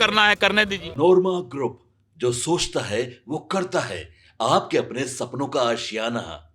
करना है करने दीजिए। नोरमा ग्रुप, जो सोचता है वो करता है। आपके अपने सपनों का आशियाना।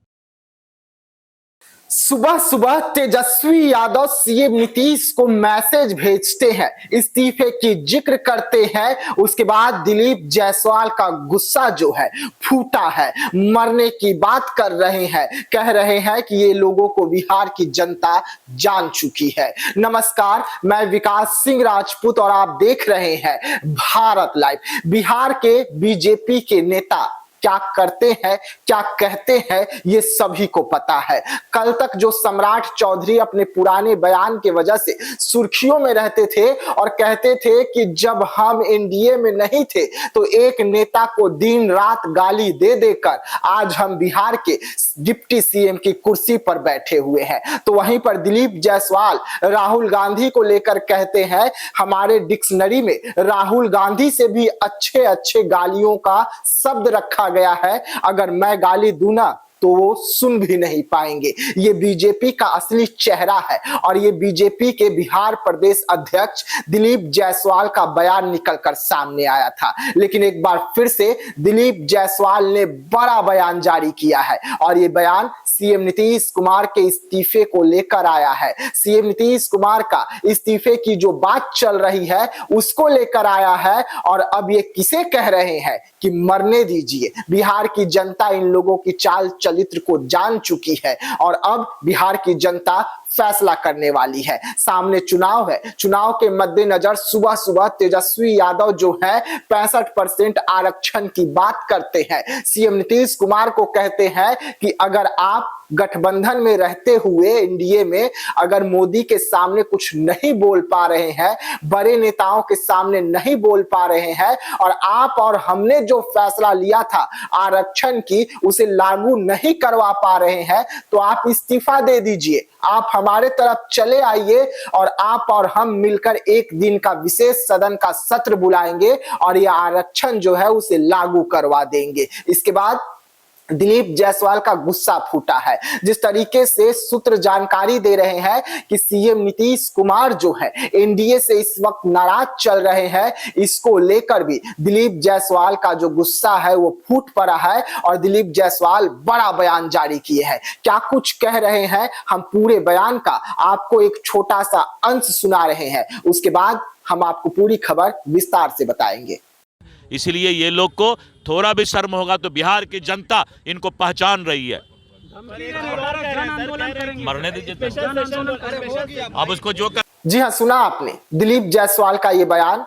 सुबह सुबह तेजस्वी यादव सीएम नीतीश को मैसेज भेजते हैं, इस्तीफे की जिक्र करते हैं। उसके बाद दिलीप जायसवाल का गुस्सा जो है फूटा है, मरने की बात कर रहे हैं, कह रहे हैं कि ये लोगों को बिहार की जनता जान चुकी है। नमस्कार, मैं विकास सिंह राजपूत और आप देख रहे हैं भारत लाइव। बिहार के बीजेपी के नेता क्या करते हैं, क्या कहते हैं, ये सभी को पता है। कल तक जो सम्राट चौधरी अपने पुराने बयान के वजह से सुर्खियों में रहते थे और कहते थे कि जब हम एनडीए में नहीं थे तो एक नेता को दिन रात गाली दे देकर आज हम बिहार के डिप्टी सीएम की कुर्सी पर बैठे हुए हैं, तो वहीं पर दिलीप जायसवाल राहुल गांधी को लेकर कहते हैं हमारे डिक्शनरी में राहुल गांधी से भी अच्छे अच्छे गालियों का शब्द रखा गया है, अगर मैं गाली दूं ना तो वो सुन भी नहीं पाएंगे। ये बीजेपी का असली चेहरा है और ये बीजेपी के बिहार प्रदेश अध्यक्ष दिलीप जायसवाल का बयान निकलकर सामने आया था। लेकिन एक बार फिर से दिलीप जायसवाल ने बड़ा बयान जारी किया है और ये बयान सीएम नीतीश कुमार के इस्तीफे को लेकर आया है। सीएम नीतीश कुमार का इस्तीफे की जो बात चल रही है उसको लेकर आया है और अब ये किसे कह रहे हैं कि मरने दीजिए। बिहार की जनता इन लोगों की चाल चरित्र को जान चुकी है और अब बिहार की जनता फैसला करने वाली है। सामने चुनाव है, चुनाव के मद्देनजर सुबह सुबह तेजस्वी यादव जो है 65% आरक्षण की बात करते हैं। सीएम नीतीश कुमार को कहते हैं कि अगर आप गठबंधन में रहते हुए एनडीए में अगर मोदी के सामने कुछ नहीं बोल पा रहे हैं, बड़े नेताओं के सामने नहीं बोल पा रहे हैं और आप और हमने जो फैसला लिया था आरक्षण की उसे लागू नहीं करवा पा रहे हैं, तो आप इस्तीफा दे दीजिए, आप हमारे तरफ चले आइए और आप और हम मिलकर एक दिन का विशेष सदन का सत्र बुलाएंगे और यह आरक्षण जो है उसे लागू करवा देंगे। इसके बाद दिलीप जायसवाल का गुस्सा फूटा है। जिस तरीके से सूत्र जानकारी दे रहे हैं कि सीएम नीतीश कुमार जो है एनडीए से इस वक्त नाराज चल रहे हैं, इसको लेकर भी दिलीप जायसवाल का जो गुस्सा है वो फूट पड़ा है और दिलीप जायसवाल बड़ा बयान जारी किए हैं। क्या कुछ कह रहे हैं, हम पूरे बयान का आपको एक छोटा सा अंश सुना रहे हैं, उसके बाद हम आपको पूरी खबर विस्तार से बताएंगे। इसलिए ये लोग को थोड़ा भी शर्म होगा तो बिहार की जनता इनको पहचान रही है। मरने दीजिए अब उसको जो कर... जी हाँ, सुना आपने दिलीप जायसवाल का ये बयान,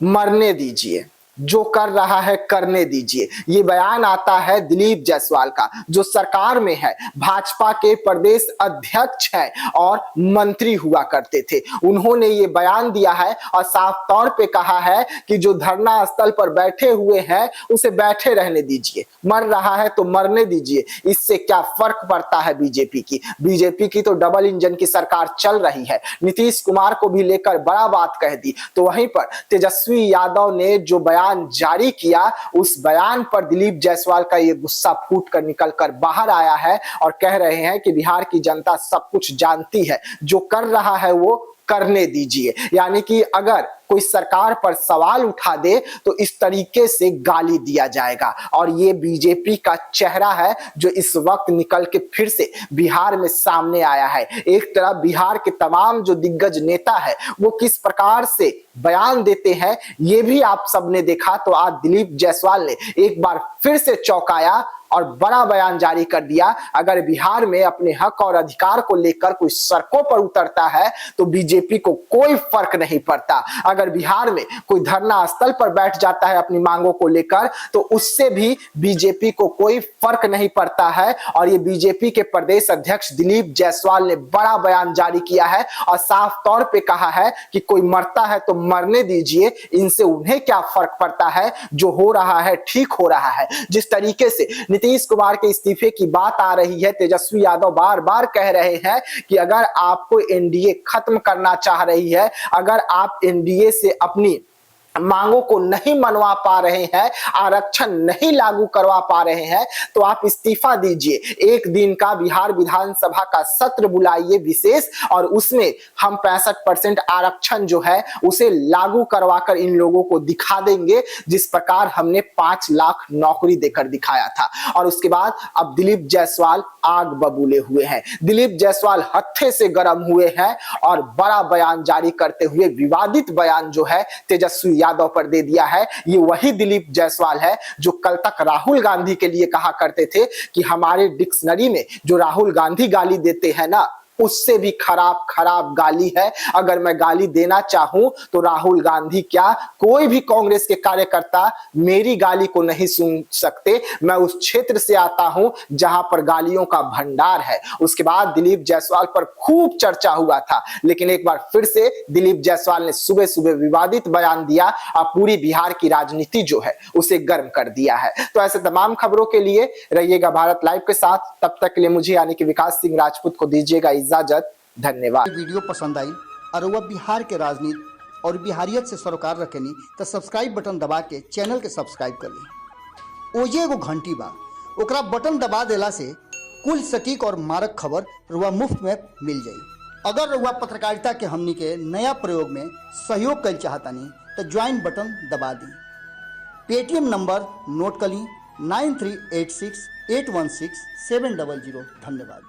मरने दीजिए, जो कर रहा है करने दीजिए। ये बयान आता है दिलीप जायसवाल का जो सरकार में है, भाजपा के प्रदेश अध्यक्ष हैं और मंत्री हुआ करते थे। उन्होंने ये बयान दिया है और साफ तौर पे कहा है कि जो धरना स्थल पर बैठे हुए हैं उसे बैठे रहने दीजिए, मर रहा है तो मरने दीजिए, इससे क्या फर्क पड़ता है बीजेपी की। बीजेपी की तो डबल इंजन की सरकार चल रही है, नीतीश कुमार को भी लेकर बड़ा बात कह दी। तो वहीं पर तेजस्वी यादव ने जो बयान जारी किया, उस बयान पर दिलीप जायसवाल का ये गुस्सा फूट कर निकल कर बाहर आया है और कह रहे हैं कि बिहार की जनता सब कुछ जानती है, जो कर रहा है वो करने दीजिए। यानी कि अगर कोई सरकार पर सवाल उठा दे तो इस तरीके से गाली दिया जाएगा और ये बीजेपी का चेहरा है जो इस वक्त निकल के फिर से बिहार में सामने आया है। एक तरफ बिहार के तमाम जो दिग्गज नेता है वो किस प्रकार से बयान देते हैं ये भी आप सबने देखा, तो आज दिलीप जायसवाल ने एक बार फिर से चौंकाया और बड़ा बयान जारी कर दिया। अगर बिहार में अपने हक और अधिकार को लेकर कोई सड़कों पर उतरता है तो बीजेपी को कोई फर्क नहीं पड़ता। अगर बिहार में कोई धरना स्थल पर बैठ जाता है अपनी मांगों को लेकर तो उससे भी बीजेपी को कोई फर्क नहीं पड़ता है। और ये बीजेपी के प्रदेश अध्यक्ष दिलीप जायसवाल ने बड़ा बयान जारी किया है और साफ तौर पे कहा है कि कोई मरता है तो मरने दीजिए, इनसे उन्हें क्या फर्क पड़ता है, जो हो रहा है ठीक हो रहा है। जिस तरीके से नीतीश कुमार के इस्तीफे की बात आ रही है, तेजस्वी यादव बार बार कह रहे हैं कि अगर आपको एनडीए खत्म करना चाह रही है, अगर आप एनडीए से अपनी मांगों को नहीं मनवा पा रहे हैं, आरक्षण नहीं लागू करवा पा रहे हैं, तो आप इस्तीफा दीजिए। एक दिन का बिहार विधानसभा का सत्र बुलाइए विशेष, और उसमें हम 65% आरक्षण जो है उसे लागू करवाकर इन लोगों को दिखा देंगे, जिस प्रकार हमने 5 लाख नौकरी देकर दिखाया था। और उसके बाद अब दिलीप जायसवाल आग बबूले हुए हैं। दिलीप जायसवाल हत्थे से गर्म हुए हैं और बड़ा बयान जारी करते हुए विवादित बयान जो है तेजस्वी यादव पर दे दिया है। ये वही दिलीप जायसवाल है जो कल तक राहुल गांधी के लिए कहा करते थे कि हमारे डिक्शनरी में जो राहुल गांधी गाली देते हैं ना, उससे भी खराब खराब गाली है। अगर मैं गाली देना चाहूं तो राहुल गांधी क्या कोई भी कांग्रेस के कार्यकर्ता मेरी गाली को नहीं सुन सकते। मैं उस क्षेत्र से आता हूं जहां पर गालियों का भंडार है। उसके बाद दिलीप जायसवाल पर खूब चर्चा हुआ था, लेकिन एक बार फिर से दिलीप जायसवाल ने सुबह सुबह विवादित बयान दिया और पूरी बिहार की राजनीति जो है उसे गर्म कर दिया है। तो ऐसे तमाम खबरों के लिए रहिएगा भारत लाइव के साथ। तब तक के लिए मुझे यानी कि विकास सिंह राजपूत को दीजिएगा इजाजत। धन्यवाद। वीडियो पसंद आई और वह बिहार के राजनीति और बिहारियत से सरोकार रखेनी तो सब्सक्राइब बटन दबा के चैनल के सब्सक्राइब कर ली। ओजे एगो घंटी बा, ओकरा बटन दबा देला से कुल सटीक और मारक खबर रुआ मुफ्त में मिल जाई। अगर रुआ पत्रकारिता के हमनी के नया प्रयोग में सहयोग कर चाहतानी तो ज्वाइन बटन दबा दी। पेटीएम नंबर नोट कर ली 9386816700। धन्यवाद।